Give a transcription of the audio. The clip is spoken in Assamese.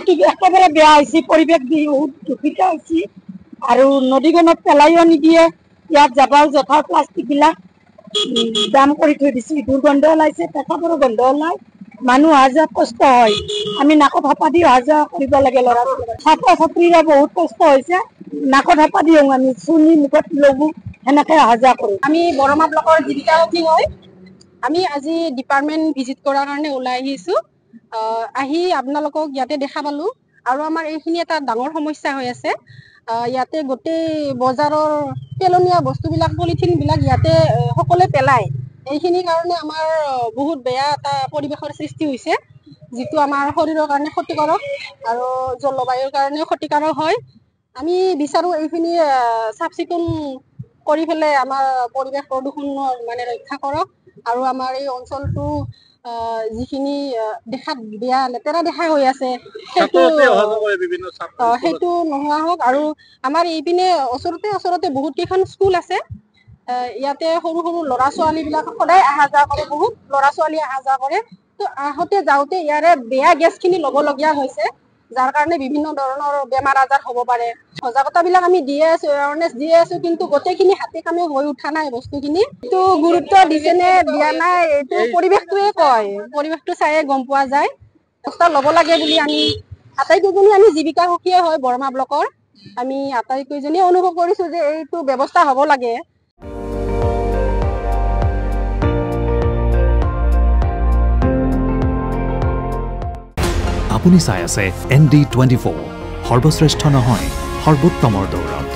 পৰিৱেশটো একেবাৰে বেয়া হৈছে, পৰিৱেশ দি বহুত দূষিত হৈছে আৰু নদীখনত পেলাইও নিদিয়ে। ইয়াত জাবৰ জোথৰ প্লাষ্টিকবিলাক দাম কৰি থৈ দিছে, দুৰ্গন্ধ ওলাইছে, পেচাবৰো গন্ধ ওলাই, মানুহ অহা যোৱাত কষ্ট হয়। আমি নাকত হাপা দি অহা যোৱা কৰিব লাগে, ল'ৰা ছাত্ৰ ছাত্ৰীৰে বহুত কষ্ট হৈছে, নাকত হাপা দিওঁ আমি, চুলি মুখত লগো সেনেকে অহা যোৱা কৰোঁ। আমি বৰমা ব্লকৰ জীৱিকামুখী হয়। আমি আজি ডিপাৰ্টমেণ্ট ভিজিট কৰাৰ কাৰণে ওলাই আহিছোঁ। আহি আপোনালোকক ইয়াতে দেখা পালো আৰু আমাৰ এইখিনি এটা ডাঙৰ সমস্যা হৈ আছে। ইয়াতে গোটেই বজাৰৰ পেলনীয়া বস্তুবিলাক পলিথিন বিলাক ইয়াতে সকলোৱে পেলায়। এইখিনি কাৰণে আমাৰ বহুত বেয়া এটা পৰিৱেশৰ সৃষ্টি হৈছে, যিটো আমাৰ শৰীৰৰ কাৰণে ক্ষতিকাৰক আৰু জলবায়ুৰ কাৰণেও ক্ষতিকাৰক হয়। আমি বিচাৰো এইখিনি চাফ চিকুণ কৰি পেলাই আমাৰ পৰিৱেশ প্ৰদূষণৰ মানে ৰক্ষা কৰক আৰু আমাৰ এই অঞ্চলটো যিখিনি দেখাত বেয়া লেতেৰা দেখা হৈ আছে সেইটো নোহোৱা হওক। আৰু আমাৰ এইপিনে ওচৰতে বহুত কেইখন স্কুল আছে। ইয়াতে সৰু সৰু ল'ৰা ছোৱালী বিলাক সদায় অহা যোৱা কৰে, বহুত ল'ৰা ছোৱালী অহা যোৱা কৰে। তো আহোতে যাওঁতে ইয়াৰে বেয়া গেছ খিনি ল'ব লগীয়া হৈছে, যাৰ কাৰণে বিভিন্ন ধৰণৰ বেমাৰ আজাৰ হ'ব পাৰে। সজাগতা বিলাক আমি দিয়ে আছো, এৱাৰনেছ দিয়ে আছো, কিন্তু গোটেইখিনি হাতে কামে হৈ উঠা নাই বস্তুখিনি। এইটো গুৰুত্ব দিছে নে দিয়া নাই, এইটো পৰিৱেশটোৱে কয়, পৰিৱেশটো চাইয়ে গম পোৱা যায়। ব্যৱস্থা ল'ব লাগে বুলি আমি আটাইকেইজনী আমি জীৱিকা সখীয়ে হয় বৰমা ব্লকৰ, আমি আটাইকেইজনীয়ে অনুভৱ কৰিছো যে এইটো ব্যৱস্থা হ'ব লাগে। আপুনি চাই আছে ND24, সৰ্বশ্ৰেষ্ঠ নহয় সৰ্বোত্তমৰ দৌৰত।